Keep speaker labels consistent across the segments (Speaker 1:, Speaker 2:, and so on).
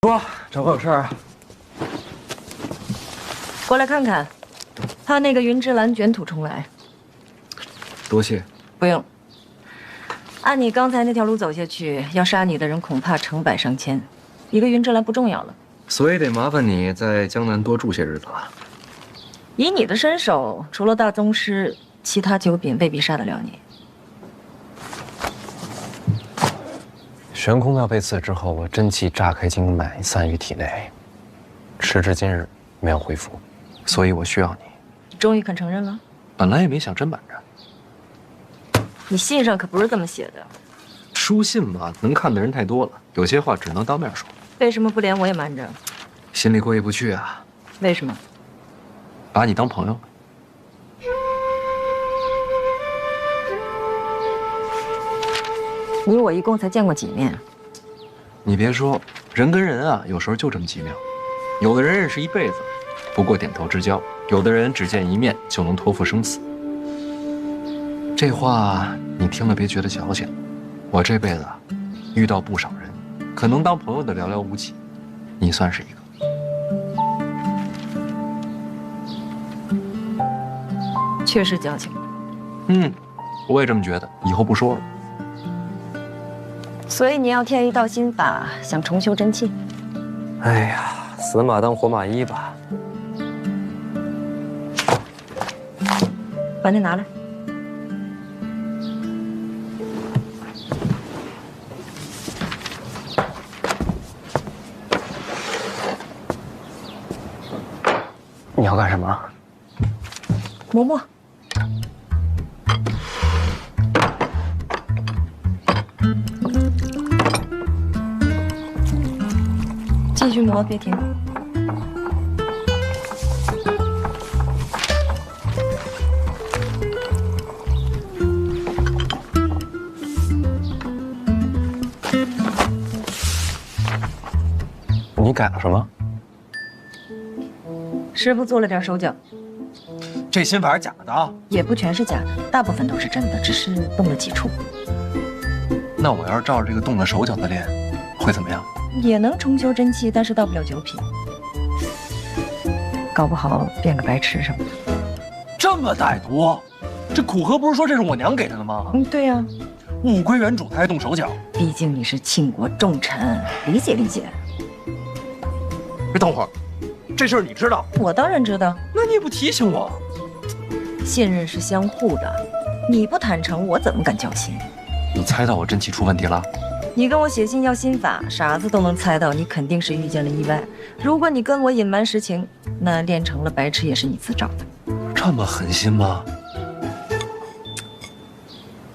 Speaker 1: 说，找我有事儿啊？
Speaker 2: 过来看看，怕那个云之蓝卷土重来。
Speaker 1: 多谢。
Speaker 2: 不用。按你刚才那条路走下去，要杀你的人恐怕成百上千，一个云之蓝不重要了。
Speaker 1: 所以得麻烦你在江南多住些日子了。
Speaker 2: 以你的身手，除了大宗师，其他九品未必杀得了你。
Speaker 3: 玄空庙被刺之后，我真气炸开经脉，散于体内，时至今日没有恢复，所以我需要你。
Speaker 2: 终于肯承认了？
Speaker 3: 本来也没想真瞒着。
Speaker 2: 你信上可不是这么写的。
Speaker 3: 书信嘛，能看的人太多了，有些话只能当面说。
Speaker 2: 为什么不连我也瞒着？
Speaker 1: 心里过意不去啊。
Speaker 2: 为什么？
Speaker 3: 把你当朋友。
Speaker 2: 你我一共才见过几面？
Speaker 3: 你别说，人跟人啊，有时候就这么奇妙。有的人认识一辈子，不过点头之交；有的人只见一面就能托付生死。这话你听了别觉得矫情。我这辈子啊，遇到不少人，可能当朋友的寥寥无几，你算是一个。
Speaker 2: 确实矫情。
Speaker 3: 我也这么觉得。以后不说了。
Speaker 2: 所以你要添一道心法，想重修真气。
Speaker 3: 哎呀，死马当活马医吧。
Speaker 2: 把那拿来。
Speaker 3: 你要干什么？
Speaker 2: 磨磨。继续磨，别停。
Speaker 3: 你改了什么？
Speaker 2: 师傅做了点手脚，
Speaker 1: 这心法是假的啊？
Speaker 2: 也不全是假的，大部分都是真的，只是动了几处。
Speaker 3: 那我要是照着这个动了手脚的练，会怎么样？
Speaker 2: 也能重修真气，但是到不了九品，搞不好变个白痴什么的。
Speaker 1: 这么歹毒？这苦荷不是说这是我娘给他的吗？
Speaker 2: 对呀，
Speaker 1: 物归原主，他还动手脚。
Speaker 2: 毕竟你是庆国重臣，理解理解。
Speaker 1: 别等会儿，这事儿你知道？
Speaker 2: 我当然知道，
Speaker 1: 那你也不提醒我？
Speaker 2: 信任是相互的，你不坦诚，我怎么敢交心？
Speaker 3: 你猜到我真气出问题了？
Speaker 2: 你跟我写信要心法，傻子都能猜到，你肯定是遇见了意外。如果你跟我隐瞒实情，那练成了白痴也是你自找的。
Speaker 3: 这么狠心吗？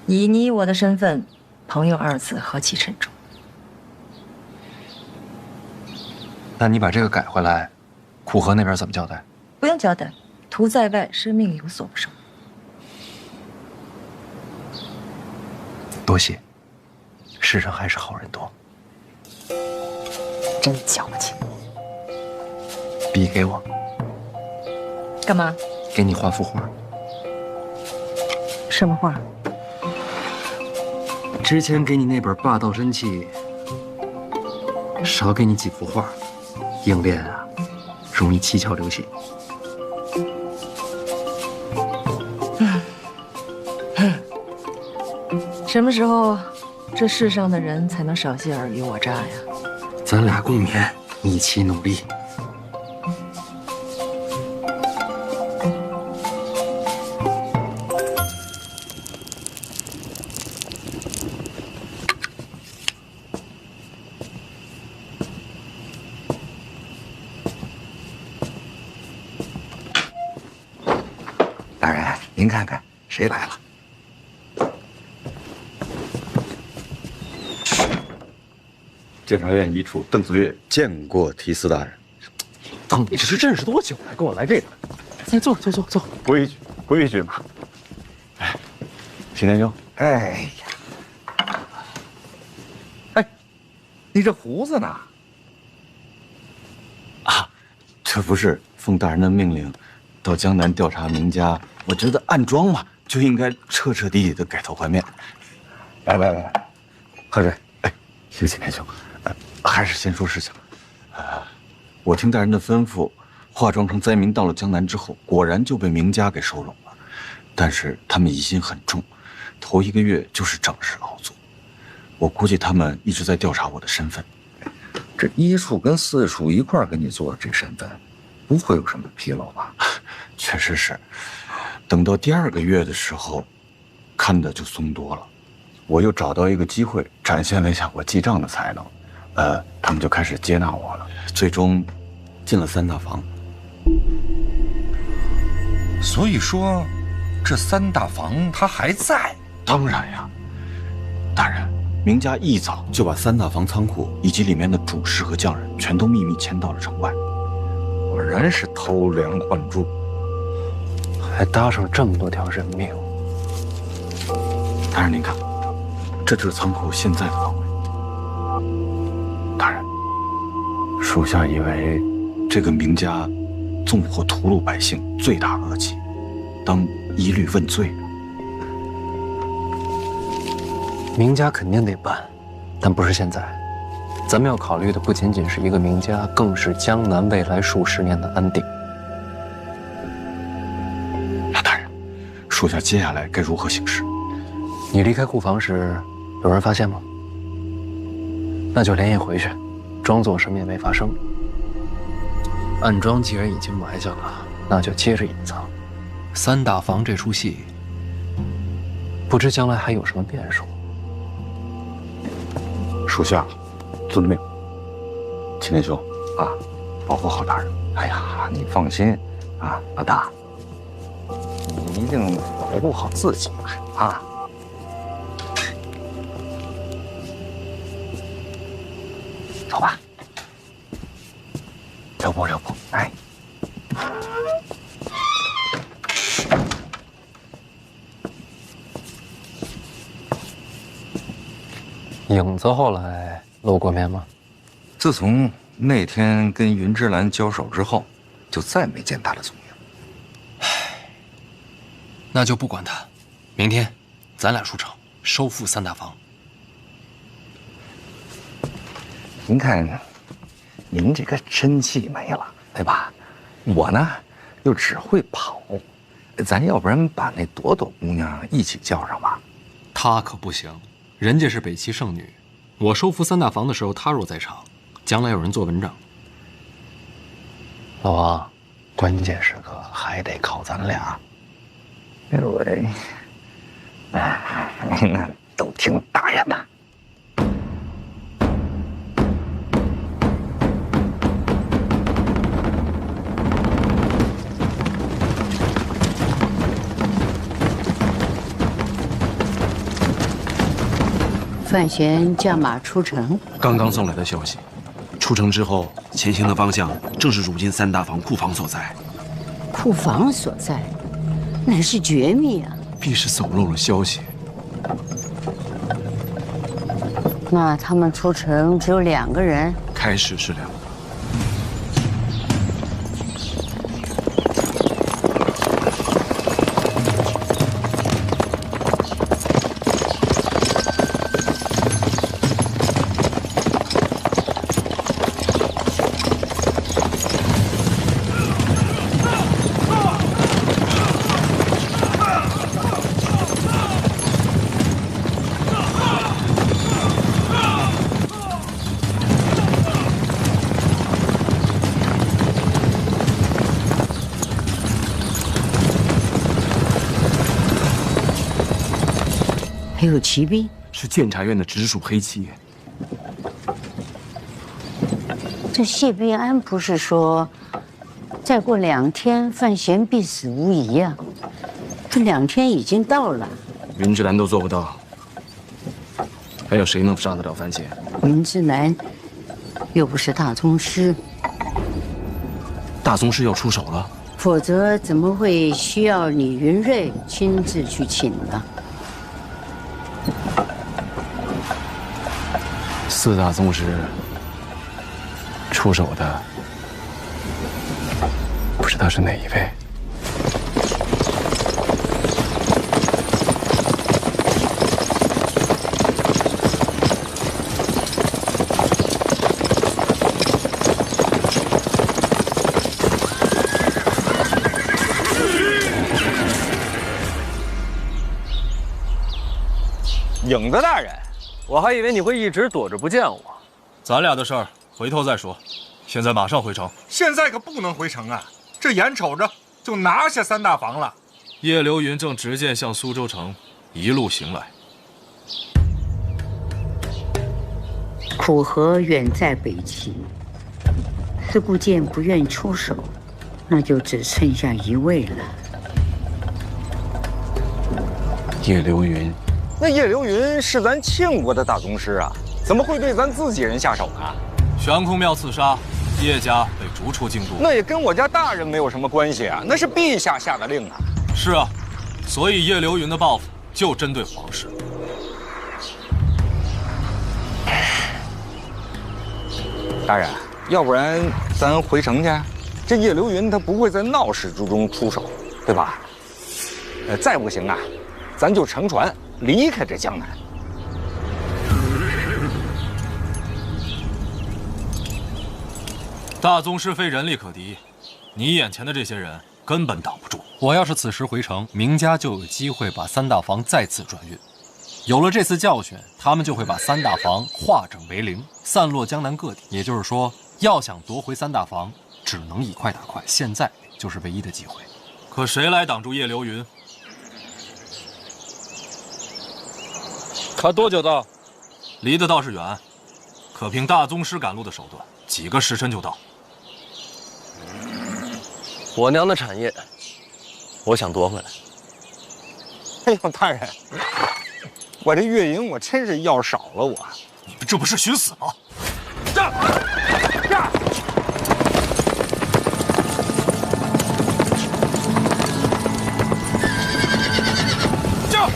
Speaker 2: 以你我的身份，朋友二字何其沉重。
Speaker 3: 那你把这个改回来，苦荷那边怎么交代？
Speaker 2: 不用交代，图在外，生命有所不受。
Speaker 3: 多谢。世上还是好人多。
Speaker 2: 真矫情。
Speaker 3: 笔给我。
Speaker 2: 干嘛？
Speaker 3: 给你画幅画。
Speaker 2: 什么画？
Speaker 1: 之前给你那本《霸道真气》，少给你几幅画，硬练啊，容易七窍流血。
Speaker 2: 什么时候，这世上的人才能少些尔虞我诈呀？
Speaker 1: 咱俩共勉，一起努力。
Speaker 4: 大人，您看看谁来了？
Speaker 5: 监察院医处邓子岳见过提司大人。
Speaker 1: 等你这是认识多久了？跟我来这个？来，坐。
Speaker 5: 规矩，规矩嘛。哎，邢天兄，
Speaker 4: 哎呀，哎，你这胡子呢？
Speaker 5: 啊，这不是奉大人的命令，到江南调查名家，我觉得暗桩嘛，就应该彻彻底底的改头换面。来，喝水。哎，邢天兄，还是先说事情。我听大人的吩咐，化妆成灾民到了江南之后，果然就被明家给收拢了。但是他们疑心很重，头1个月就是整事劳作。我估计他们一直在调查我的身份。
Speaker 4: 这1处跟4处一块儿给你做这身份，不会有什么纰漏吧？
Speaker 5: 确实是。等到第2个月的时候，看的就松多了。我又找到一个机会，展现了一下我记账的才能。他们就开始接纳我了，最终进了3大房。
Speaker 4: 所以说，这3大房他还在？
Speaker 5: 当然呀，大人，明家一早就把3大房仓库以及里面的主事和匠人全都秘密迁到了城外。
Speaker 4: 果然是偷梁换柱，
Speaker 1: 还搭上这么多条人命。
Speaker 5: 大人，您看，这就是仓库现在的方位。大人，属下以为这个明家纵火屠戮百姓，罪大恶极，当一律问罪。
Speaker 1: 明家肯定得办，但不是现在。咱们要考虑的不仅仅是一个明家，更是江南未来数10年的安定。
Speaker 5: 那大人，属下接下来该如何行事？
Speaker 1: 你离开库房时，有人发现吗？那就连夜回去，装作什么也没发生。暗桩既然已经埋下了，那就接着隐藏。3大房这出戏，不知将来还有什么变数。
Speaker 5: 属下遵命。青天兄啊，保护好大人。
Speaker 4: 哎呀，你放心啊，老大，你一定保护好自己啊。走吧，留步留步，哎。
Speaker 1: 影子后来露过面吗？
Speaker 4: 自从那天跟云芝兰交手之后，就再没见他的踪影。
Speaker 3: 那就不管他，明天咱俩出城收复3大房。
Speaker 4: 您看，您这个真气没了，对吧？我呢，又只会跑，咱要不然把那朵朵姑娘一起叫上吧？
Speaker 3: 她可不行，人家是北齐圣女。我收复3大房的时候，她若在场，将来有人做文章。
Speaker 1: 老王，关键时刻还得靠咱俩。
Speaker 4: 二位，那都听大人的。
Speaker 6: 范闲驾马出城，
Speaker 7: 刚刚送来的消息，出城之后前行的方向正是如今3大房库房所在。
Speaker 6: 库房所在，乃是绝密啊！
Speaker 7: 必是走漏了消息。
Speaker 6: 那他们出城只有2个人？
Speaker 7: 开始是2个。
Speaker 6: 还有骑兵，
Speaker 7: 是监察院的直属黑旗。
Speaker 6: 这谢必安不是说，再过2天范闲必死无疑啊？这2天已经到了。
Speaker 7: 云芝兰都做不到，还有谁能杀得了范闲？
Speaker 6: 云芝兰又不是大宗师，
Speaker 7: 大宗师要出手了，
Speaker 6: 否则怎么会需要你云瑞亲自去请呢
Speaker 7: ？4大宗师出手的，不知道是哪一位。
Speaker 8: 影子大人，
Speaker 1: 我还以为你会一直躲着不见我。
Speaker 9: 咱俩的事儿回头再说，现在马上回城。
Speaker 10: 现在可不能回城啊！这眼瞅着就拿下三大房了。
Speaker 9: 叶流云正直剑向苏州城一路行来。
Speaker 6: 苦荷远在北齐，自顾剑不愿出手，那就只剩下一位了。
Speaker 3: 叶流云，
Speaker 8: 那叶流云是咱庆国的大宗师啊，怎么会对咱自己人下手呢？
Speaker 9: 悬空庙刺杀，叶家被逐出京都。
Speaker 8: 那也跟我家大人没有什么关系啊，那是陛下下的令啊。
Speaker 9: 是啊，所以叶流云的报复就针对皇室。
Speaker 8: 大人，要不然咱回城去？这叶流云他不会在闹市之中出手，对吧？再不行啊，咱就乘船离开这江南。
Speaker 9: 大宗师非人力可敌，你眼前的这些人根本挡不住。
Speaker 3: 我要是此时回城，明家就有机会把三大房再次转运。有了这次教训，他们就会把三大房化整为零，散落江南各地。也就是说，要想夺回三大房，只能以快打快。现在就是唯一的机会。
Speaker 9: 可谁来挡住叶流云？
Speaker 1: 他多久到？
Speaker 9: 离得倒是远，可凭大宗师赶路的手段，几个时辰就到。
Speaker 1: 我娘的产业，我想夺回来。
Speaker 8: 哎呦，大人，我这月银我真是要少了我。
Speaker 9: 你们这不是寻死吗？
Speaker 10: 站！站！
Speaker 9: 驾！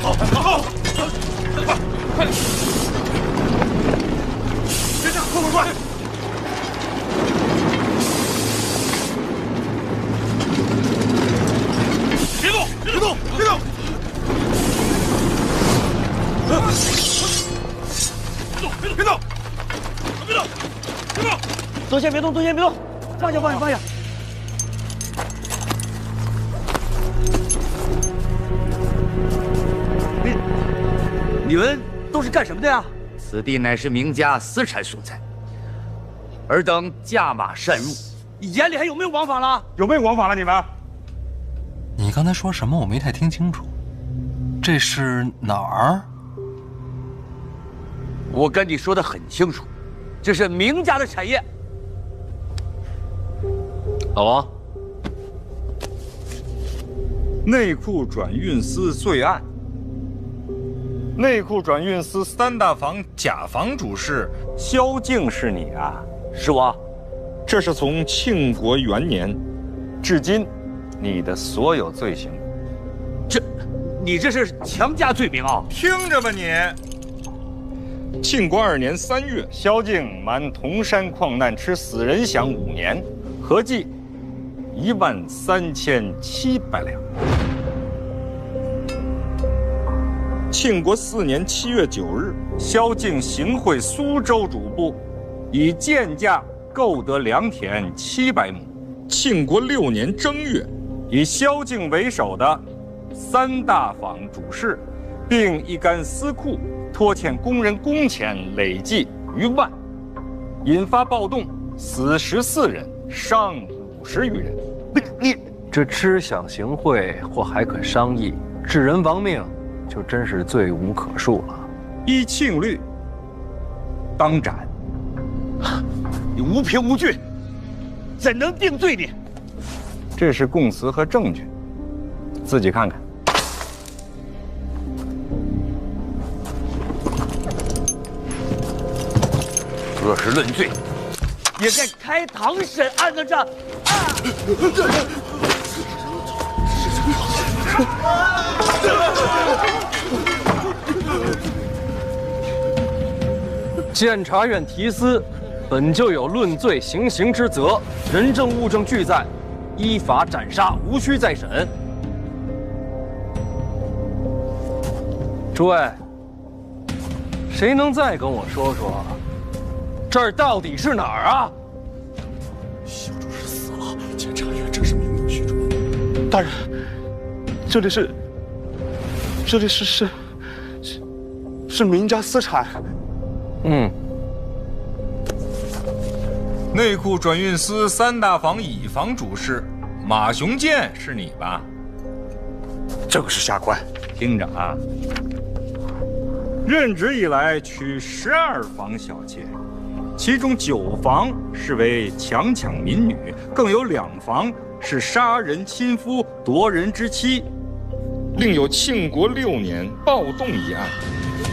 Speaker 10: 好，快！别这样，快！别动！别动！别动！别动！
Speaker 7: 多谢别动，多谢别动，放下，放下，放下。你们都是干什么的呀？
Speaker 4: 此地乃是名家私产所在，尔等驾马擅入，
Speaker 7: 眼里还有没有王法了？
Speaker 10: 有没有王法了？你们？
Speaker 9: 你刚才说什么？我没太听清楚。这是哪儿？
Speaker 4: 我跟你说的很清楚，这是名家的产业。
Speaker 1: 老王，
Speaker 10: 内库转运司罪案。内库转运司三大房甲房主事萧敬是你啊？
Speaker 4: 是我。
Speaker 10: 这是从庆国元年至今你的所有罪行。
Speaker 4: 你这是强加罪名啊！
Speaker 10: 听着吧你。庆国2年3月，萧敬瞒铜山矿难吃死人饷5年，合计13700两。庆国4年7月9日，萧敬行贿苏州主簿，以贱价购得良田700亩。庆国6年正月，以萧敬为首的3大坊主事，并一干私库拖欠工人工钱累计逾万，引发暴动，死14人，伤50余人。
Speaker 1: 你这吃饷行贿或还可商议，致人亡命，就真是罪无可恕了。
Speaker 10: 依庆律，当斩。
Speaker 4: 你无凭无据，怎能定罪你？
Speaker 10: 这是供词和证据，自己看看。
Speaker 4: 若是论罪，也该开堂审案的这。
Speaker 1: 监察院提司本就有论罪行刑之责，人证物证俱在，依法斩杀，无需再审。诸位，谁能再跟我说说，这儿到底是哪儿啊？
Speaker 11: 萧主事死了，监察院正是名动虚主。大人，这里是名家私产。
Speaker 10: 内库转运司3大坊乙房主事马雄建是你吧？
Speaker 11: 正是下官。
Speaker 10: 听着啊，任职以来取12房小妾，其中9房是为强抢民女，更有2房是杀人亲夫、夺人之妻。另有庆国6年暴动一案，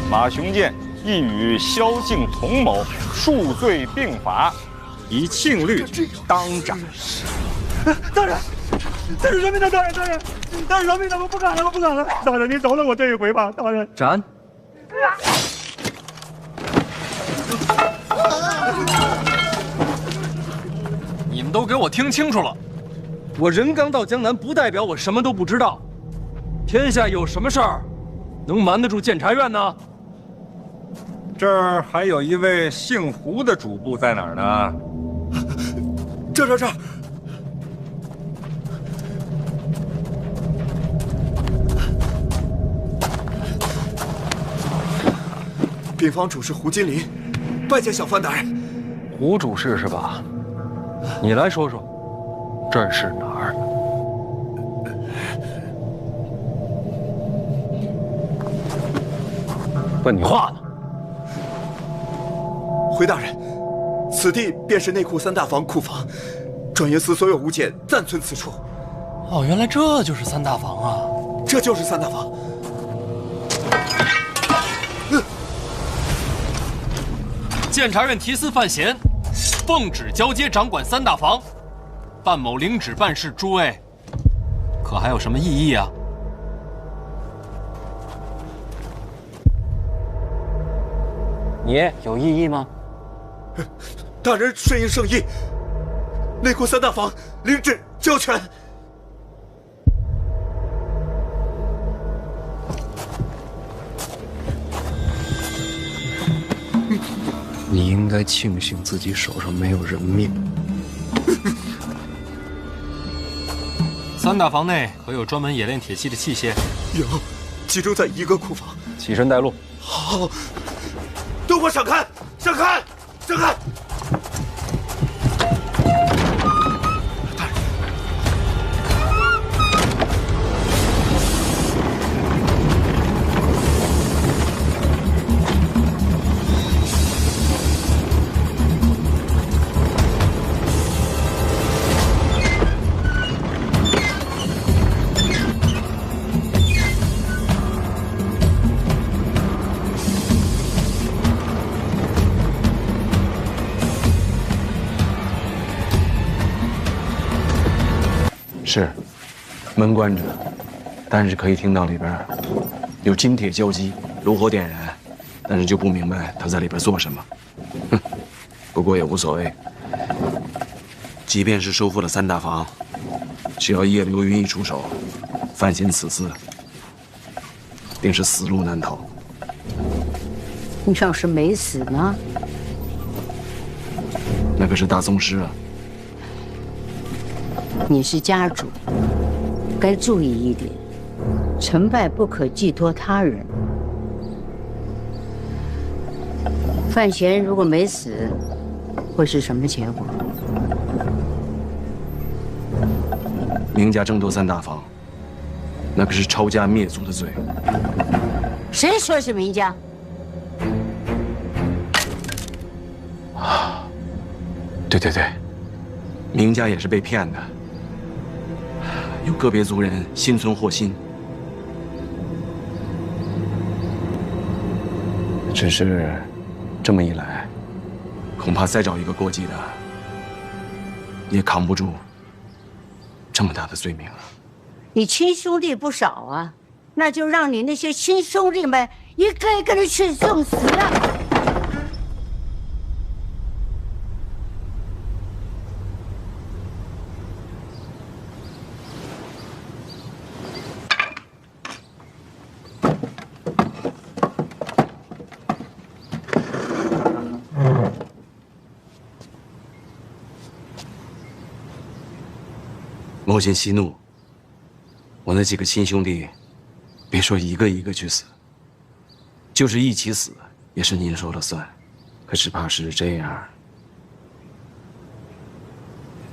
Speaker 10: 马雄建亦与萧敬同谋，数罪并罚，以庆律当斩。
Speaker 11: 大人，这是饶命的，大人，饶命的，我不敢了，大人，您饶了我这一回吧，大人。
Speaker 1: 斩。
Speaker 9: 你们都给我听清楚了，
Speaker 1: 我人刚到江南，不代表我什么都不知道。天下有什么事儿，能瞒得住监察院呢？
Speaker 10: 这儿还有一位姓胡的主簿在哪儿呢？
Speaker 11: 这。丙房主事胡金林，拜见小番大人。
Speaker 1: 胡主事是吧？你来说说，这儿是哪儿？问你话呢。
Speaker 11: 回大人，此地便是内库3大坊库房，转运司所有物件暂存此处。
Speaker 9: 哦，原来这就是3大坊啊！
Speaker 11: 这就是3大坊。
Speaker 9: 监察院提司范闲，奉旨交接掌管3大坊，范某领旨办事。诸位，可还有什么异议啊？
Speaker 1: 你有异议吗？
Speaker 11: 大人顺应圣意，内库三大房领旨交权。
Speaker 1: 你应该庆幸自己手上没有人命。
Speaker 9: 三大房内可有专门冶炼铁器的器械？
Speaker 11: 有，集中在一个库房。
Speaker 1: 起身带路。
Speaker 11: 好，都给我闪开！闪开！闪开！
Speaker 7: 是，门关着，但是可以听到里边有金铁交击，炉火点燃，但是就不明白他在里边做什么。哼，不过也无所谓。即便是收复了三大房，只要叶流云一出手，范闲此次定是死路难逃。
Speaker 6: 你要是没死呢？
Speaker 7: 那可是大宗师啊！
Speaker 6: 你是家主，该注意一点，成败不可寄托他人。范闲如果没死，会是什么结果？
Speaker 7: 明家争夺三大房，那可是抄家灭族的罪。
Speaker 6: 谁说是明家？
Speaker 7: 对对对，明家也是被骗的。有个别族人心存祸心，只是这么一来，恐怕再找一个过继的，也扛不住这么大的罪名了。
Speaker 6: 你亲兄弟不少啊，那就让你那些亲兄弟们一个一个的去送死啊！
Speaker 7: 某些息怒，我那几个亲兄弟，别说一个一个去死，就是一起死，也是您说了算。可只怕是这样，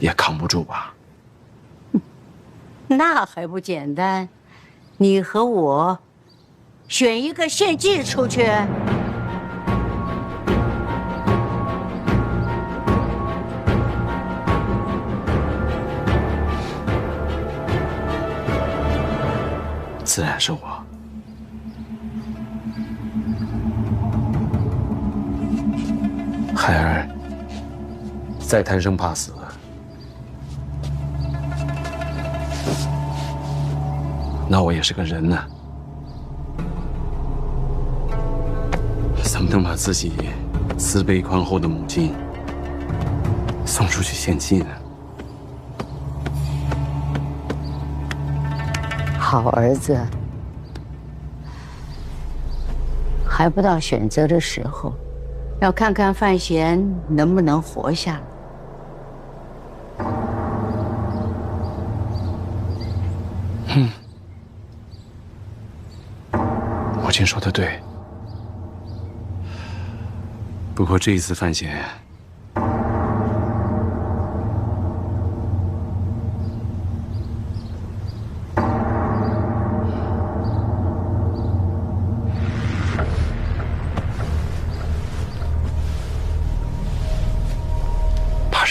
Speaker 7: 也扛不住吧？
Speaker 6: 那还不简单？你和我选一个献祭出去。
Speaker 7: 自然是我。孩儿再贪生怕死，那我也是个人呢，怎么能把自己慈悲宽厚的母亲送出去献祭呢？
Speaker 6: 好儿子，还不到选择的时候，要看看范闲能不能活下来。
Speaker 7: 母亲说的对，不过这一次范闲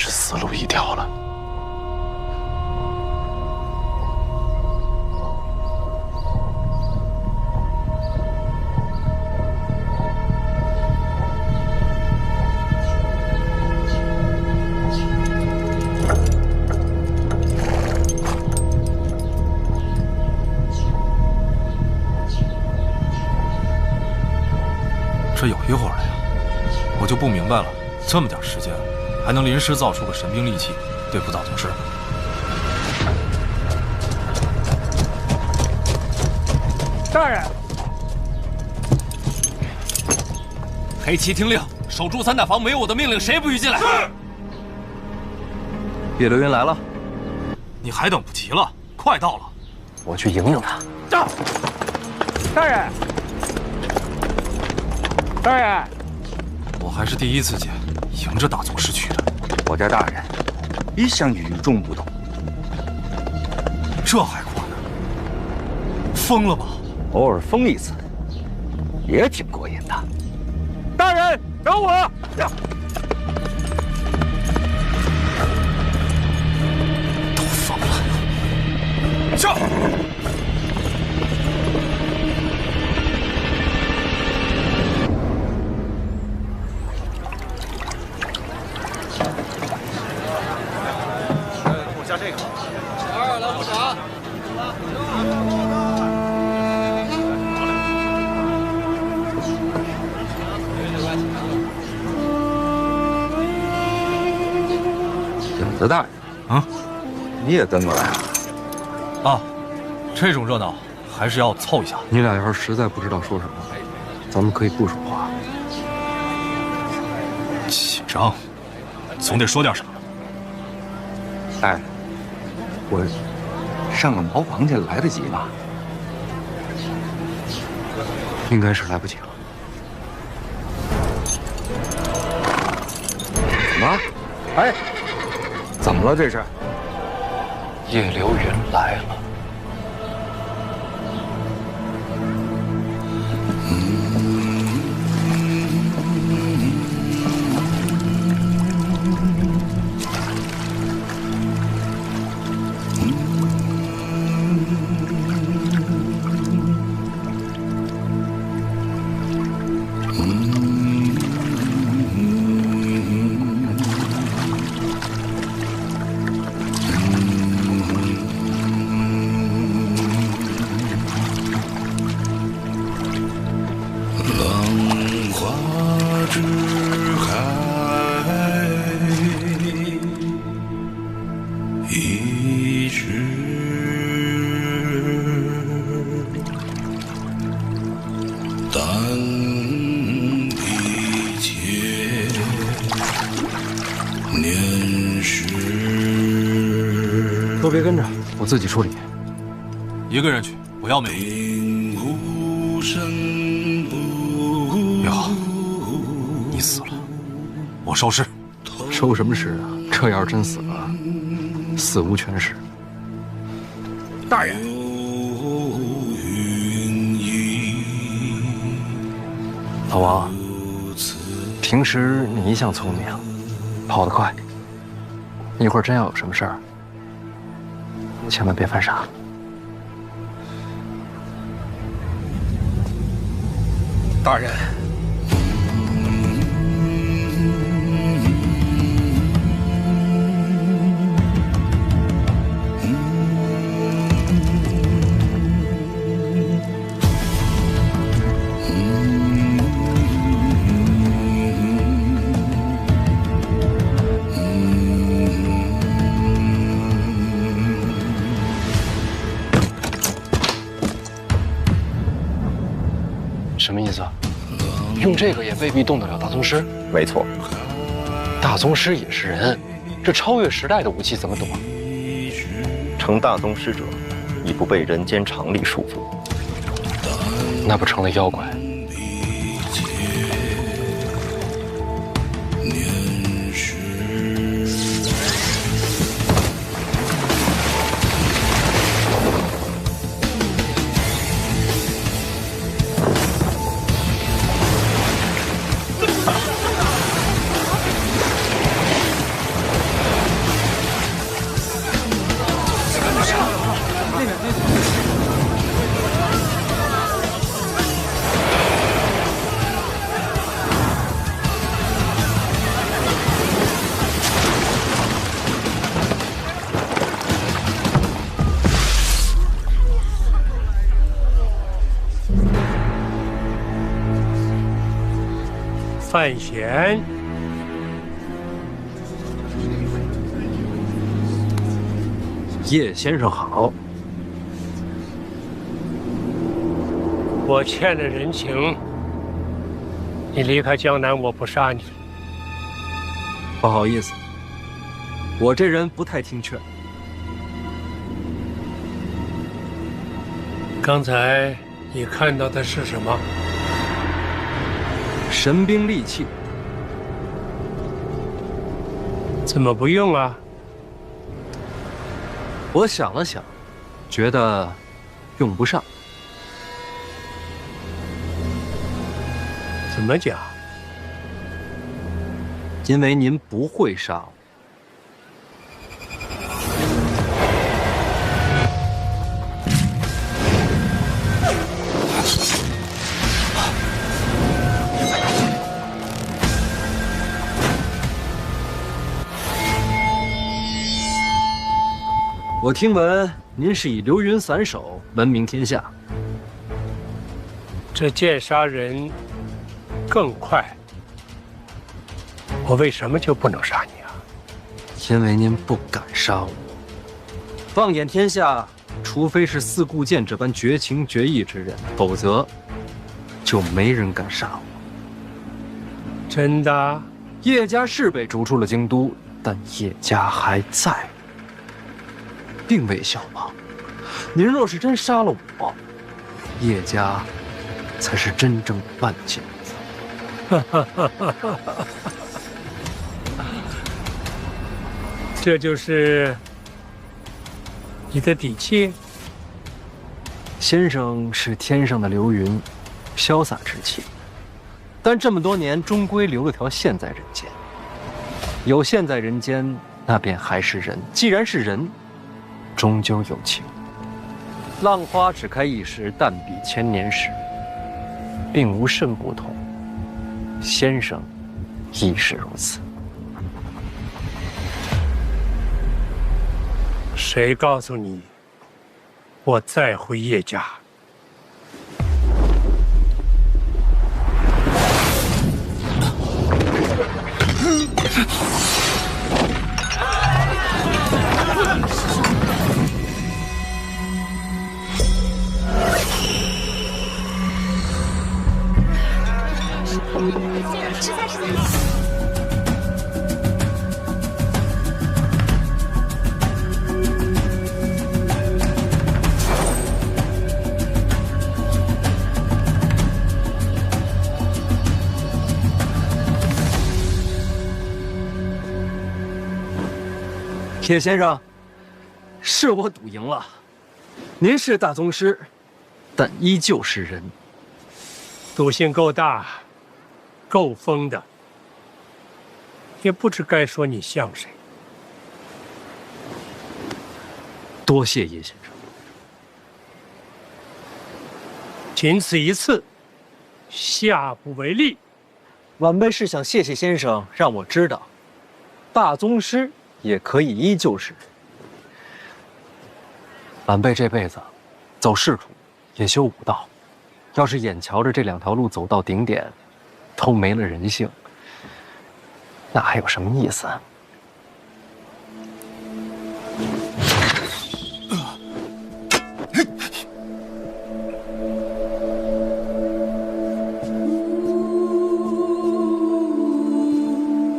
Speaker 7: 死路一条了。
Speaker 9: 这有一会儿了呀。
Speaker 12: 我就不明白了，这么点时间，还能临时造出个神兵利器对付大宗师？
Speaker 11: 大人，
Speaker 9: 黑旗听令，守住三大房，没有我的命令，谁也不许进来。
Speaker 1: 叶流云来了，
Speaker 12: 你还等不及了，快到了，
Speaker 1: 我去迎迎他。
Speaker 11: 到。大人，大人，
Speaker 12: 我还是第一次见迎着大宗师去的。
Speaker 8: 我家大人一向与众不同，
Speaker 12: 这还夸呢？疯了吧？
Speaker 8: 偶尔疯一次，也挺过瘾的。大人，找我！
Speaker 12: 都疯了！上！
Speaker 9: 给我加这个。2来部长。
Speaker 8: 影子大人，
Speaker 12: 啊，
Speaker 8: 你也跟过来啊？
Speaker 12: 啊，这种热闹还是要凑一下。
Speaker 3: 你俩要是实在不知道说什么，咱们可以不说话。
Speaker 12: 紧张，总得说点什么。
Speaker 8: 大人，我上个茅房去，来得及吗？
Speaker 3: 应该是来不及了。
Speaker 8: 怎么？哎，怎么了？这是？
Speaker 1: 叶流云来了。都别跟着，我自己处理。
Speaker 12: 一个人去，不要命令。别好，你死了，我收尸。
Speaker 1: 收什么尸啊？这要是真死了，死无全尸。
Speaker 8: 大人，
Speaker 1: 老王，平时你一向聪明，跑得快。一会儿真要有什么事儿，千万别犯傻。
Speaker 8: 大人，
Speaker 1: 什么意思？用这个也未必动得了大宗师。
Speaker 13: 没错，
Speaker 1: 大宗师也是人，这超越时代的武器怎么躲？
Speaker 13: 成大宗师者，已不被人间常理束缚，
Speaker 1: 那不成了妖怪？
Speaker 14: 范闲，
Speaker 1: 叶先生好。
Speaker 14: 我欠了人情，你离开江南，我不杀你。
Speaker 1: 不好意思，我这人不太听劝。
Speaker 14: 刚才你看到的是什么？
Speaker 1: 神兵利器。
Speaker 14: 怎么不用啊？
Speaker 1: 我想了想，觉得用不上。
Speaker 14: 怎么讲？
Speaker 1: 因为您不会杀我。我听闻您是以流云散手闻名天下。
Speaker 14: 这剑杀人更快，我为什么就不能杀你啊？
Speaker 1: 因为您不敢杀我。放眼天下，除非是四顾剑这般绝情绝义之人，否则就没人敢杀我。
Speaker 14: 真的？
Speaker 1: 叶家是被逐出了京都，但叶家还在，并未消亡。您若是真杀了我，叶家才是真正的万金子。
Speaker 14: 这就是你的底气。
Speaker 1: 先生是天上的流云，潇洒之气，但这么多年终归留了条线在人间。有线在人间，那便还是人。既然是人，终究有情。浪花只开一时，但比千年时，并无甚不同。先生亦是如此。
Speaker 14: 谁告诉你我在乎叶家？
Speaker 15: 吃菜吃菜。
Speaker 1: 叶先生，是我赌赢了。您是大宗师，但依旧是人。
Speaker 14: 赌性够大，够疯的，也不知该说你像谁。
Speaker 1: 多谢叶先生。
Speaker 14: 仅此一次，下不为例。
Speaker 1: 晚辈是想谢谢先生，让我知道，大宗师也可以依旧是人。晚辈这辈子走仕途，也修武道，要是眼瞧着这两条路走到顶点，都没了人性，那还有什么意思啊？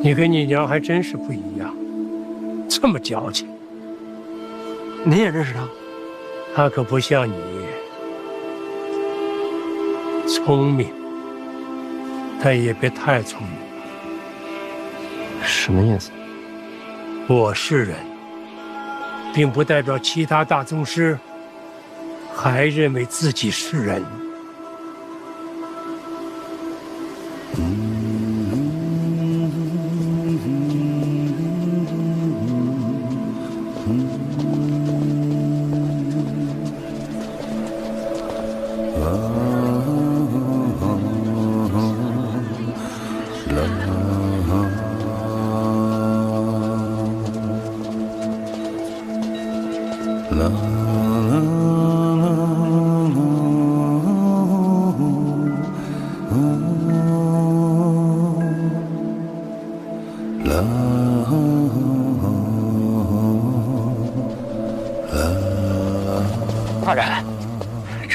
Speaker 14: 你跟你娘还真是不一样，这么矫情。
Speaker 1: 您也认识她？
Speaker 14: 她可不像你聪明，但也别太聪明。
Speaker 1: 什么意思？
Speaker 14: 我是人，并不代表其他大宗师还认为自己是人。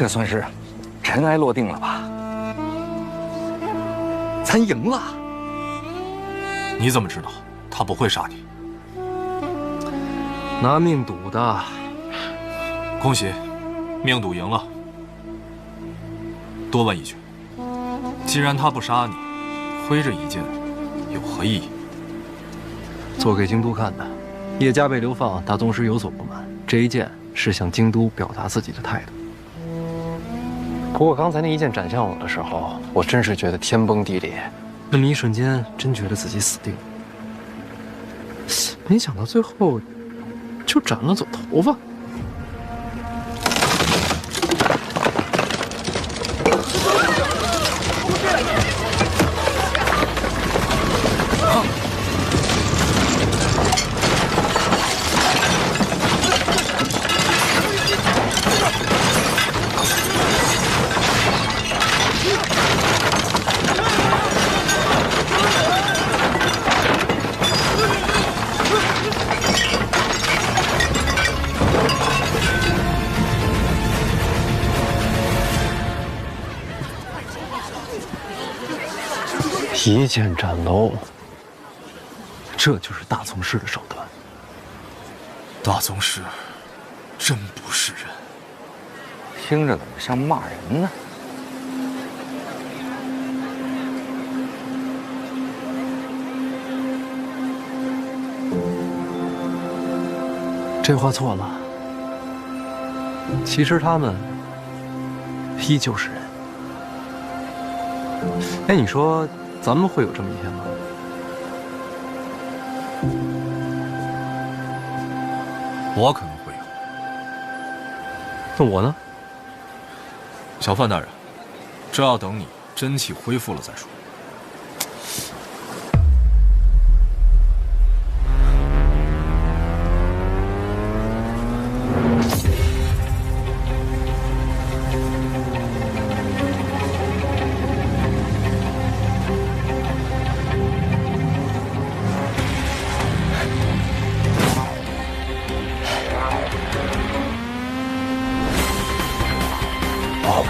Speaker 4: 这算是尘埃落定了吧？咱赢了。
Speaker 12: 你怎么知道他不会杀你？
Speaker 3: 拿命赌的。
Speaker 12: 恭喜，命赌赢了。多问一句，既然他不杀你，挥这一剑有何意义？
Speaker 3: 做给京都看的。叶家被流放，大宗师有所不满，这一剑是向京都表达自己的态度。不过刚才那一剑斩向我的时候，我真是觉得天崩地裂，那么一瞬间，真觉得自己死定了。没想到最后就斩了走头发。一剑斩楼，这就是大宗师的手段。
Speaker 12: 大宗师真不是人，
Speaker 4: 听着怎么像骂人呢？
Speaker 3: 这话错了。其实他们依旧是人。哎，你说咱们会有这么一天吗？
Speaker 12: 我可能会有。
Speaker 3: 那我呢？
Speaker 12: 小范大人，这要等你真气恢复了再说。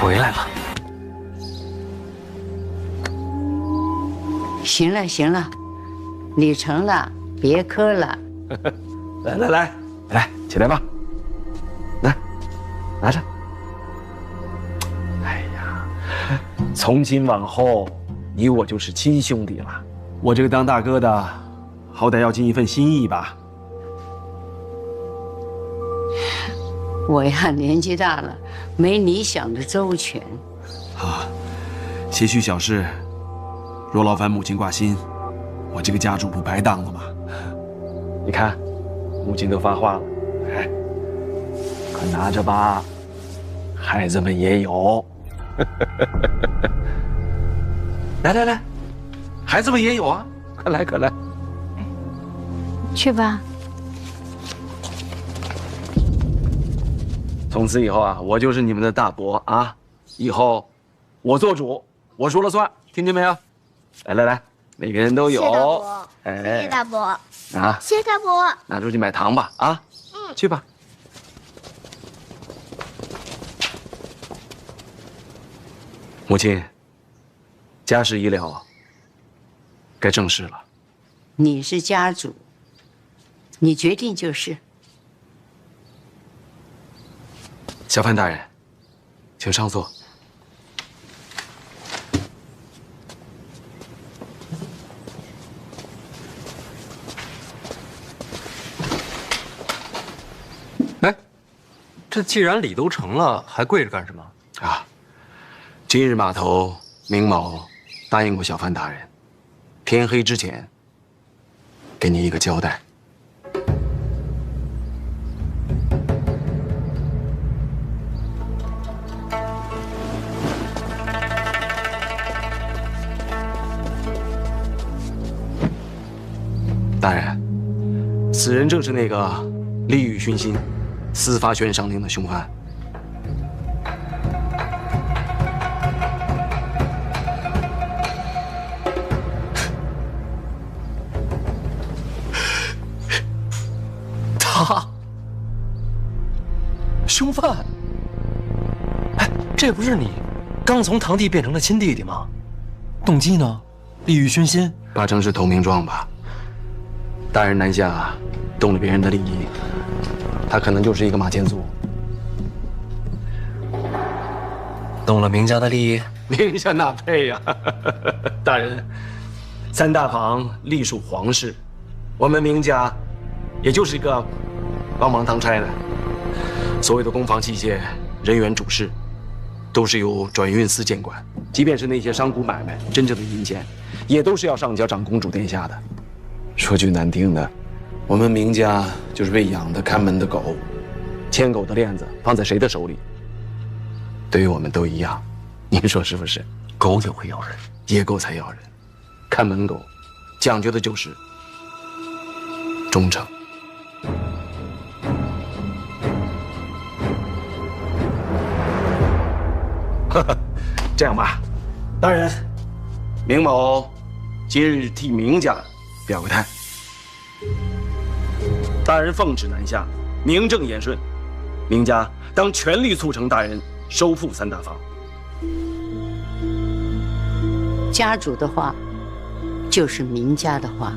Speaker 3: 回来了。
Speaker 6: 行了行了，你成了，别磕了。
Speaker 7: 来，起来吧。来，拿着。哎呀，从今往后，你我就是亲兄弟了。我这个当大哥的，好歹要尽一份心意吧。
Speaker 6: 我呀，年纪大了，没你想的周全。
Speaker 7: 啊，些许小事，若劳烦母亲挂心，我这个家主不白当了吗？你看，母亲都发话了，哎，快拿着吧，孩子们也有。来，孩子们也有啊，快来。
Speaker 6: 去吧。
Speaker 7: 从此以后啊，我就是你们的大伯啊！以后我做主，我说了算，听见没有？来，每个人都有。
Speaker 15: 谢谢大伯。
Speaker 7: 啊，
Speaker 15: 谢谢大伯。
Speaker 7: 拿出去买糖吧，啊，去吧。母亲，家事已了，该正事了。
Speaker 6: 你是家主，你决定就是。
Speaker 7: 小范大人，请上座。
Speaker 3: 哎，这既然礼都成了，还跪着干什么？
Speaker 7: 啊，今日码头明某答应过小范大人，天黑之前给你一个交代。大人，此人正是那个利欲熏心、私发悬赏令的凶犯。他，凶犯？哎，
Speaker 1: 这不是你刚从堂弟变成了亲弟弟吗？动机呢？利欲熏心，
Speaker 7: 八成是投名状吧。大人南下，动了别人的利益，他可能就是一个马前卒。
Speaker 1: 动了明家的利益？
Speaker 7: 明下哪配呀？大人，三大房隶属皇室，我们明家也就是一个帮忙当差的。所有的公房器械、人员主事，都是由转运司监管。即便是那些商贾买卖，真正的银钱，也都是要上交长公主殿下的。说句难听的，我们明家就是被养的看门的狗，牵狗的链子放在谁的手里，对于我们都一样。您说是不是？
Speaker 1: 狗也会咬人，
Speaker 7: 野狗才咬人，看门狗讲究的就是忠诚。这样吧，大人，明某今日替明家表个态。大人奉旨南下，名正言顺，明家当全力促成大人收复三大房。
Speaker 6: 家主的话，就是明家的话。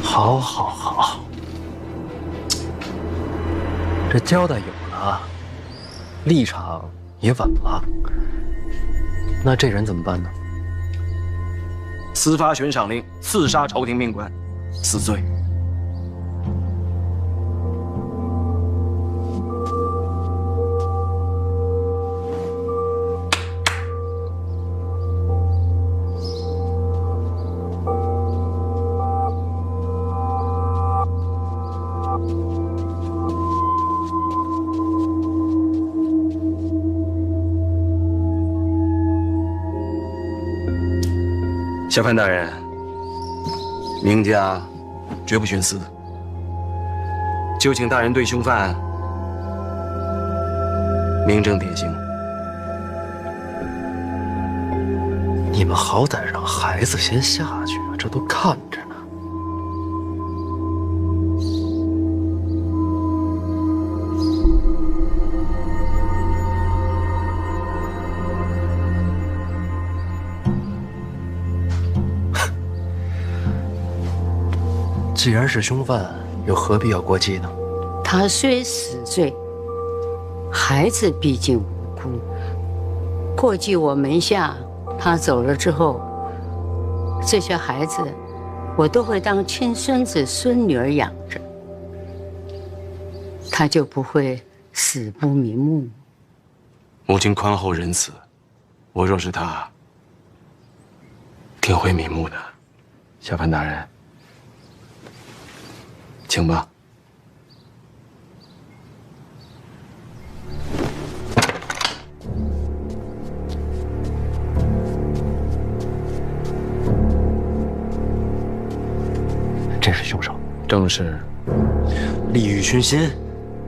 Speaker 1: 好，好，好，这交代有了，立场也稳了，那这人怎么办呢？
Speaker 7: 司发悬赏令，刺杀朝廷命官，死罪。小范大人，明家绝不徇私，就请大人对凶犯明正典刑。
Speaker 1: 你们好歹让孩子先下去啊，这都看着呢。既然是凶犯，又何必要过继呢？
Speaker 6: 他虽死罪，孩子毕竟无辜。过继我门下，他走了之后，这些孩子我都会当亲孙子孙女儿养着，他就不会死不瞑目。
Speaker 7: 母亲宽厚仁慈，我若是他，定会瞑目的。小范大人，请吧。
Speaker 1: 这是凶手，
Speaker 7: 正是。
Speaker 1: 利欲熏心，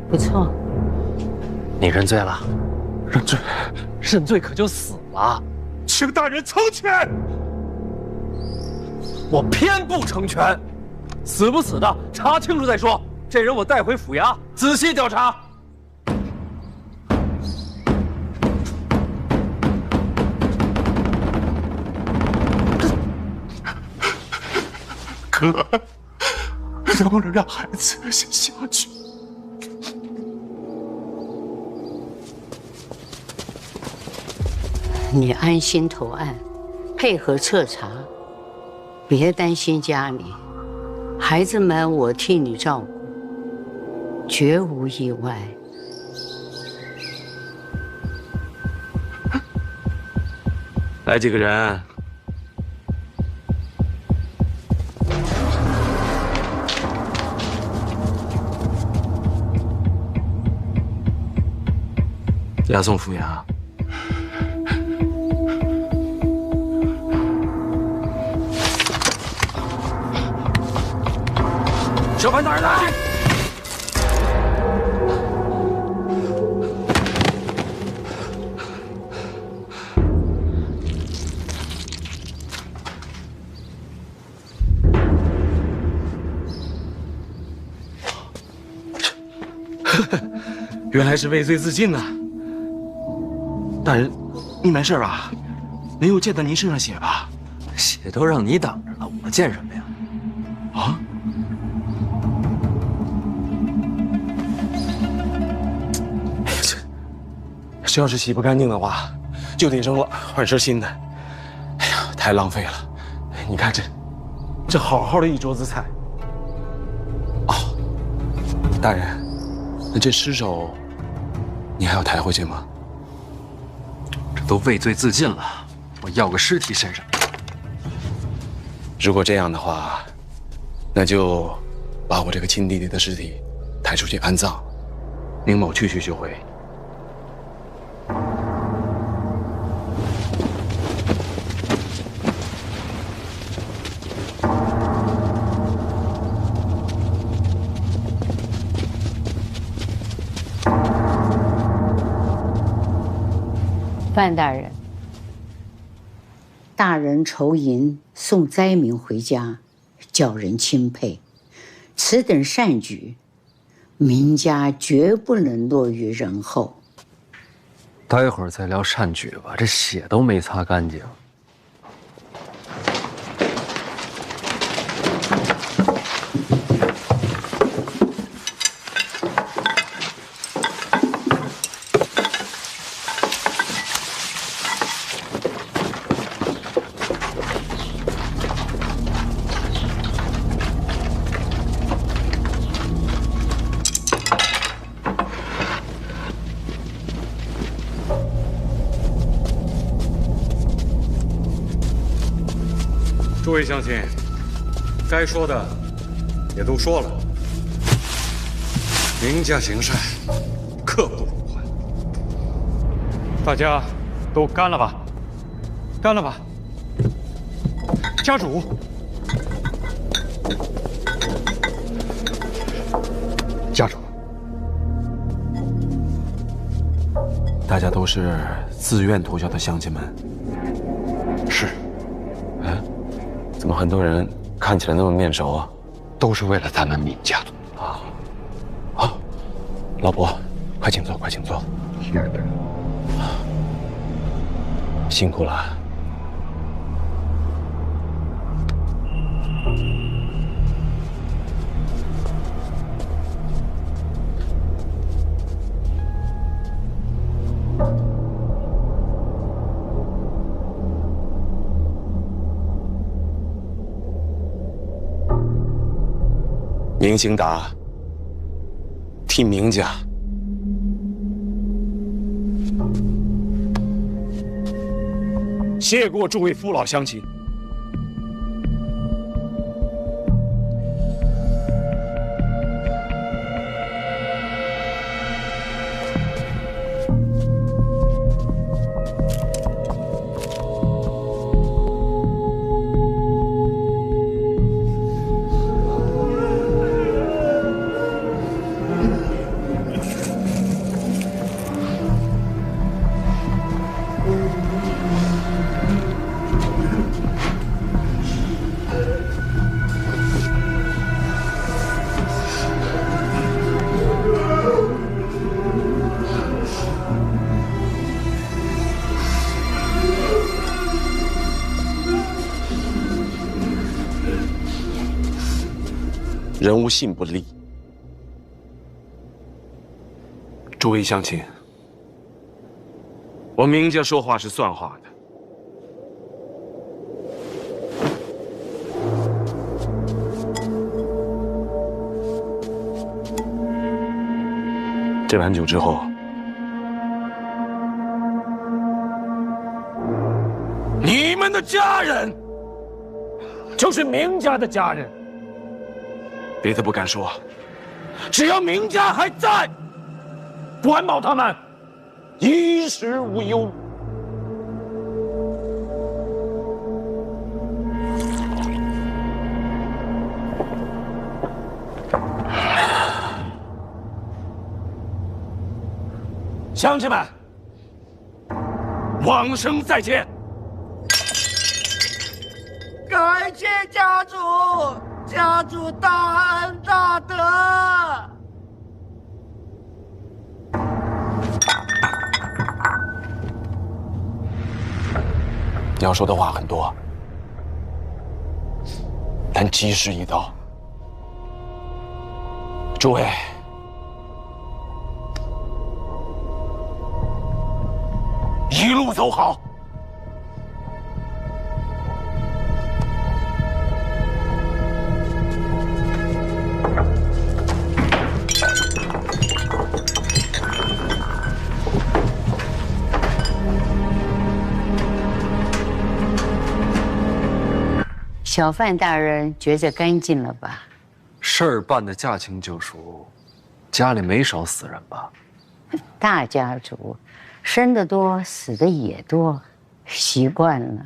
Speaker 6: 不错。
Speaker 1: 你认罪了？认罪？认罪可就死了。
Speaker 11: 请大人成全。
Speaker 1: 我偏不成全。死不死的，查清楚再说。这人我带回府衙，仔细调查。
Speaker 11: 哥，能不能让孩子先下去？
Speaker 6: 你安心投案，配合彻查，别担心家里。孩子们我替你照顾，绝无意外。
Speaker 7: 来几个人？押送府衙。小范大人来！原来是畏罪自尽呐！大人，你没事吧？没有溅到您身上血吧？
Speaker 3: 血都让你挡着了，我见什么呀？
Speaker 7: 啊？哎呀，这要是洗不干净的话，就得扔了，换身新的。哎呀，太浪费了！你看这好好的一桌子菜。哦，大人，那这尸首你还要抬回去吗？
Speaker 3: 这都畏罪自尽了，我要个尸体身上。
Speaker 7: 如果这样的话，那就把我这个亲弟弟的尸体抬出去安葬，宁某去就回。
Speaker 6: 范大人，大人筹银送灾民回家，叫人钦佩。此等善举，民家绝不能落于人后。
Speaker 1: 待会儿再聊善举吧，这血都没擦干净。
Speaker 10: 诸位乡亲，该说的也都说了。明家行善，刻不容缓。大家都干了吧，干了吧。家主，家主，
Speaker 7: 大家都是自愿投效的乡亲们。
Speaker 10: 是。
Speaker 7: 哎，怎么很多人看起来那么面熟啊？
Speaker 10: 都是为了咱们闵家族
Speaker 7: 啊！好，老伯，快请坐，快请坐。
Speaker 10: 是的。
Speaker 7: 辛苦了。明兴达替明家谢过诸位父老乡亲。人无信不立。诸位乡亲，我明家说话是算话的。这碗酒之后，你们的家人就是明家的家人。别的不敢说，只要明家还在，管保他们衣食无忧。乡亲们，往生再见！
Speaker 16: 感谢家主。家主大恩大德。
Speaker 7: 你要说的话很多，但吉时已到。诸位，一路走好。
Speaker 6: 小范大人觉着干净了吧？
Speaker 1: 事儿办得驾轻就熟，家里没少死人吧？
Speaker 6: 大家族，生的多，死的也多，习惯了。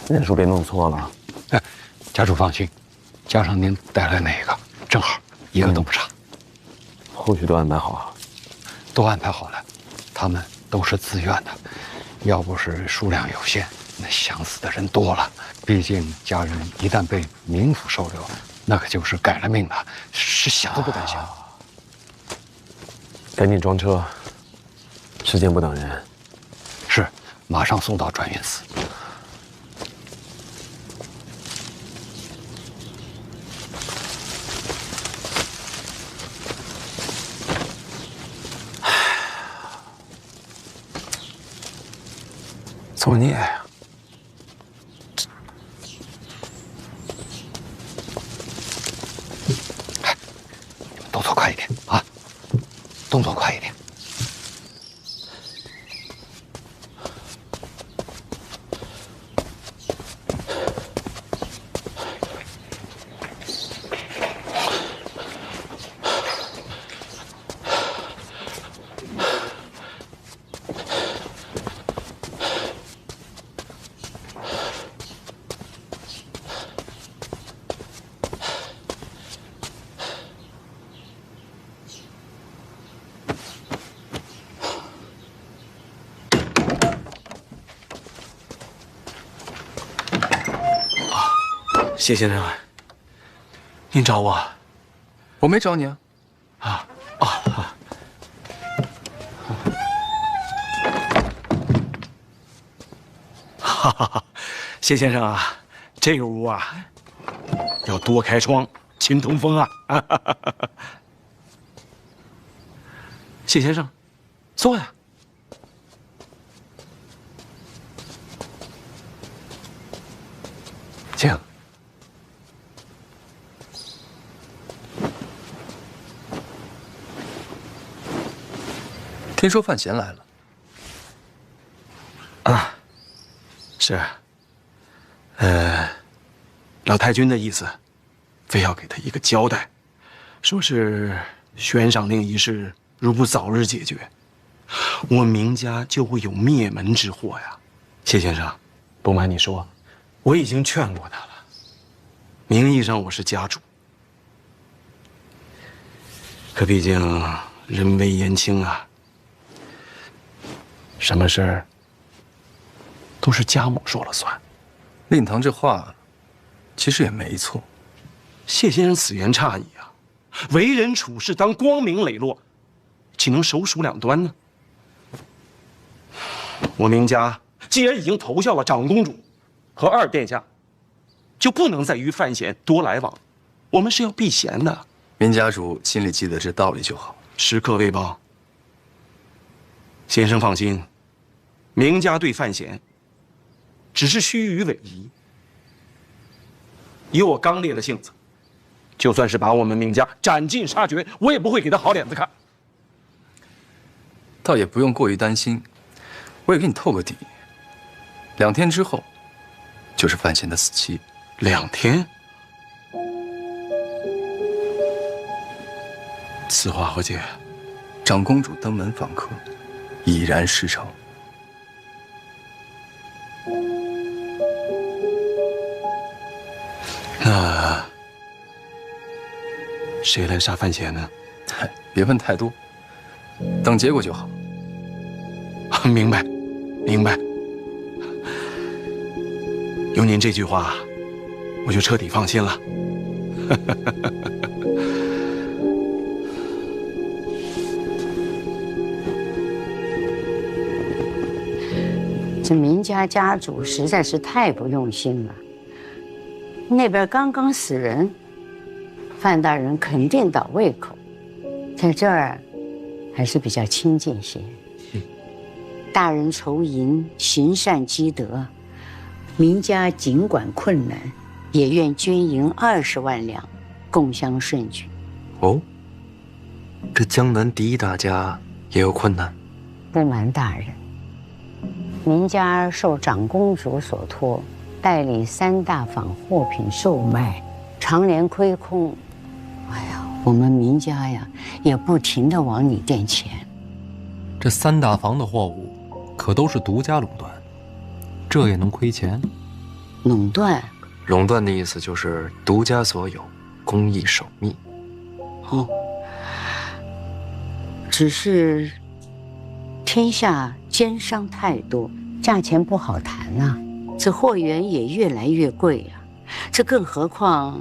Speaker 7: 人数别弄错了。
Speaker 17: 哎，家主放心，加上您带来那个，正好一个都不差。
Speaker 7: 后续都安排好了，
Speaker 17: 都安排好了，他们都是自愿的。要不是数量有限，那想死的人多了。毕竟家人一旦被冥府收留，那可就是改了命了，是想都不敢想。
Speaker 7: 赶紧装车，时间不等人。
Speaker 17: 是，马上送到转运寺。
Speaker 1: 作孽呀！
Speaker 17: 你们动作快一点啊！动作快一点。
Speaker 7: 谢先生，您找我？
Speaker 1: 我没找你啊。
Speaker 7: 哈哈，谢先生啊，这个屋啊，要多开窗，勤通风啊。谢先生，坐呀。
Speaker 1: 请。听说范闲来了。
Speaker 7: 啊，是。老太君的意思，非要给他一个交代，说是悬赏令一事如不早日解决，我明家就会有灭门之祸呀。谢先生，不瞒你说，我已经劝过他了。名义上我是家主，可毕竟人微言轻啊。什么事儿都是家母说了算。
Speaker 1: 令堂这话其实也没错。
Speaker 7: 谢先生此言差矣啊！为人处事当光明磊落，岂能手鼠两端呢？我明家既然已经投效了长公主和二殿下，就不能再与范闲多来往。我们是要避嫌的。
Speaker 1: 明家主心里记得这道理就好。
Speaker 7: 时刻未报。先生放心，明家对范闲只是虚与委蛇。以我刚烈的性子，就算是把我们明家斩尽杀绝，我也不会给他好脸子看。
Speaker 1: 倒也不用过于担心，我也给你透个底。2天之后，就是范闲的死期。
Speaker 7: 2天？此话何解？
Speaker 1: 长公主登门访客，已然事成。
Speaker 7: 那谁来杀范闲呢？
Speaker 1: 别问太多，等结果就好。
Speaker 7: 明白，明白。有您这句话，我就彻底放心了。
Speaker 6: 这明家家主实在是太不用心了。那边刚刚死人，范大人肯定倒胃口，在这儿还是比较亲近些。大人筹银，行善积德，明家尽管困难，也愿捐银20万两，共襄盛举。
Speaker 3: 哦，这江南第一大家也有困难。
Speaker 6: 不瞒大人，明家受长公主所托，代理3大坊货品售卖，常年亏空。哎呀，我们明家呀，也不停地往里垫钱。
Speaker 12: 这3大坊的货物可都是独家垄断，这也能亏钱？
Speaker 6: 垄断？
Speaker 3: 垄断的意思就是独家所有，公益守密。
Speaker 6: 哦，只是天下奸商太多，价钱不好谈啊。这货源也越来越贵呀，这更何况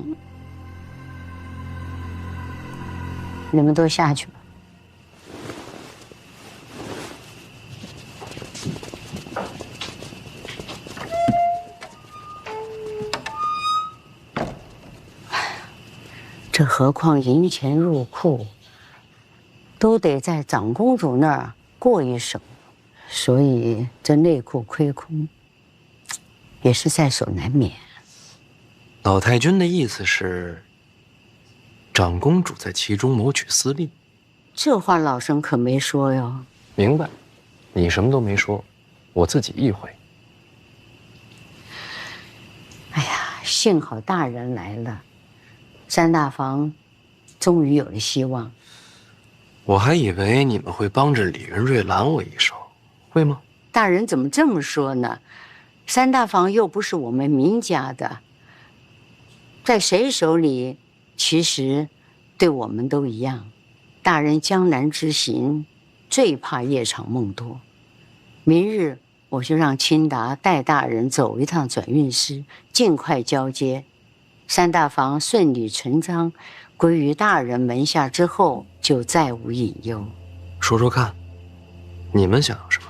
Speaker 6: 你们都下去吧。这何况银钱入库，都得在长公主那儿过一手，所以这内库亏空，也是在所难免。
Speaker 3: 老太君的意思是，长公主在其中谋取私利。
Speaker 6: 这话老身可没说哟。
Speaker 3: 明白，你什么都没说，我自己意会。
Speaker 6: 哎呀，幸好大人来了。3大坊终于有了希望。
Speaker 3: 我还以为你们会帮着李元瑞拦我一手，会吗？
Speaker 6: 大人怎么这么说呢？3大坊又不是我们明家的，在谁手里，其实对我们都一样。大人江南之行，最怕夜长梦多。明日我就让清达带大人走一趟转运师，尽快交接。3大坊顺理成章归于大人门下之后，就再无隐忧。
Speaker 3: 说说看，你们想要什么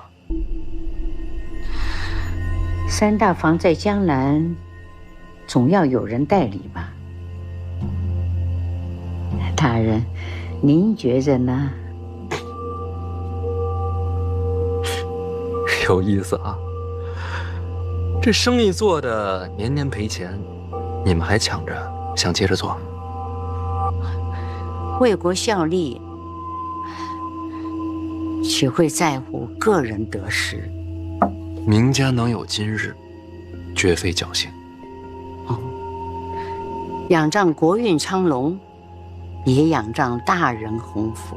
Speaker 6: ？3大坊在江南，总要有人代理吧？大人，您觉着呢？
Speaker 3: 有意思啊！这生意做的年年赔钱，你们还抢着想接着做？
Speaker 6: 为国效力，岂会在乎个人得失？
Speaker 3: 明家能有今日，绝非侥幸。
Speaker 6: 仰仗国运昌隆，也仰仗大人鸿福。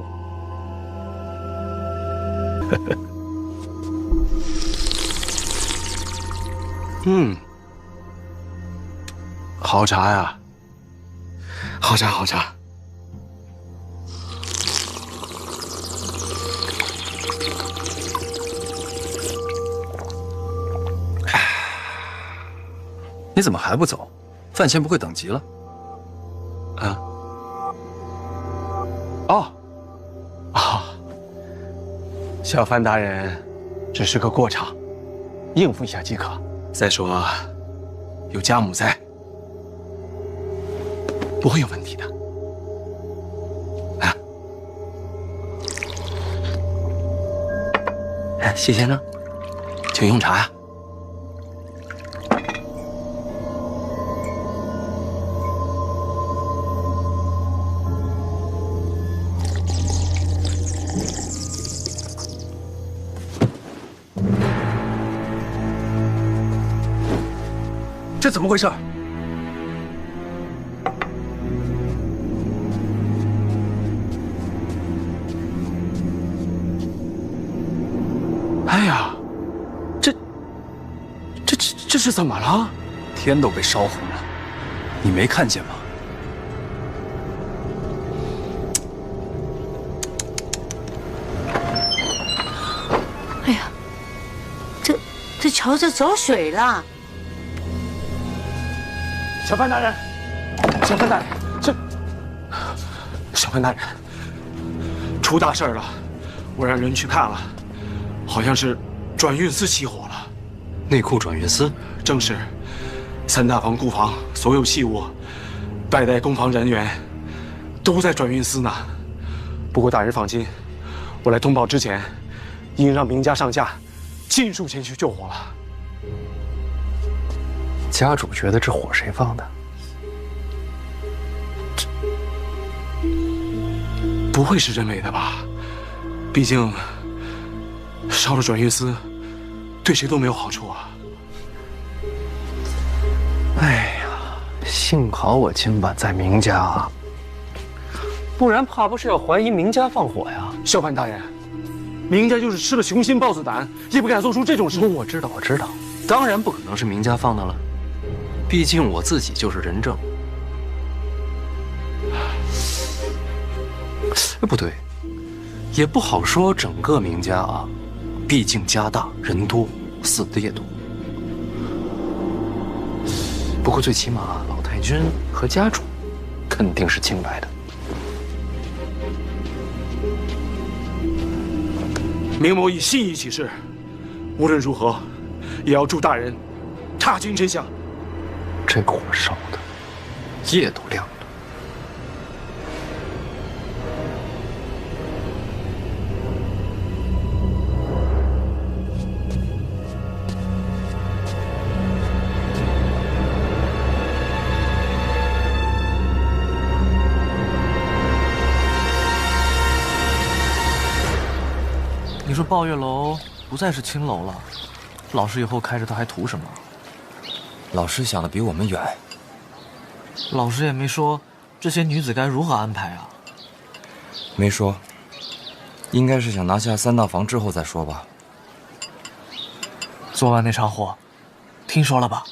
Speaker 7: 好茶呀，好茶好茶。
Speaker 1: 你怎么还不走？范闲不会等急了？
Speaker 7: 啊？小范大人只是个过场，应付一下即可。再说，有家母在，不会有问题的。啊，谢先生，请用茶呀。
Speaker 1: 这怎么回事？
Speaker 7: 哎呀，这是怎么了？
Speaker 1: 天都被烧红了。你没看见吗？
Speaker 6: 哎呀，这桥子走水了。
Speaker 7: 小范大人，小范大人，小范大人，出大事了！我让人去看了，好像是转运司起火了。
Speaker 1: 内库转运司？
Speaker 7: 正是。三大房库房所有器物，代代工房人员都在转运司呢。不过大人放心，我来通报之前，已经让明家上下尽数前去救火了。
Speaker 1: 家主觉得这火谁放的？
Speaker 7: 不会是人为的吧？毕竟烧了转运司，对谁都没有好处啊。
Speaker 1: 哎呀，幸好我今晚在明家啊，不然怕不是要怀疑明家放火呀。
Speaker 7: 小范大人，明家就是吃了雄心豹子胆，也不敢做出这种事。
Speaker 1: 我知道，当然不可能是明家放的了，毕竟我自己就是人证。不对，也不好说整个明家啊，毕竟家大人多，死的也多。不过最起码老太君和家主肯定是清白的。
Speaker 7: 明某以信义起誓，无论如何，也要助大人踏进真相。
Speaker 1: 这火烧的夜都亮了。
Speaker 12: 你说抱月楼不再是青楼了，老师以后开着它还图什么？
Speaker 3: 老师想的比我们远。
Speaker 12: 老师也没说这些女子该如何安排啊？
Speaker 3: 没说，应该是想拿下三大房之后再说吧。
Speaker 12: 昨晚那场火，听说了吧？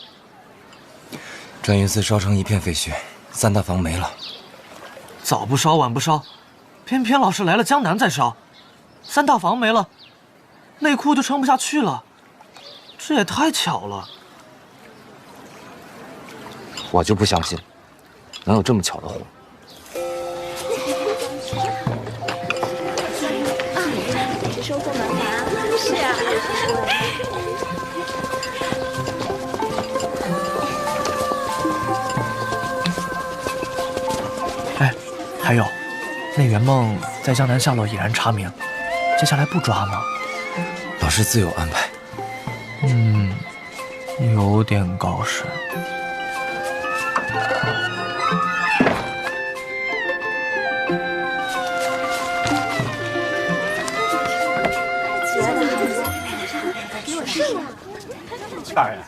Speaker 3: 转运司烧成一片废墟，三大房没了。
Speaker 12: 早不烧晚不烧，偏偏老师来了江南再烧。三大房没了，内库就撑不下去了，这也太巧了。
Speaker 3: 我就不相信，能有这么巧的火。
Speaker 15: 收获满满。是啊。
Speaker 12: 哎，还有，那圆梦在江南下落已然查明。接下来不抓吗？
Speaker 3: 老师自有安排。
Speaker 12: 有点高深。
Speaker 11: 大人，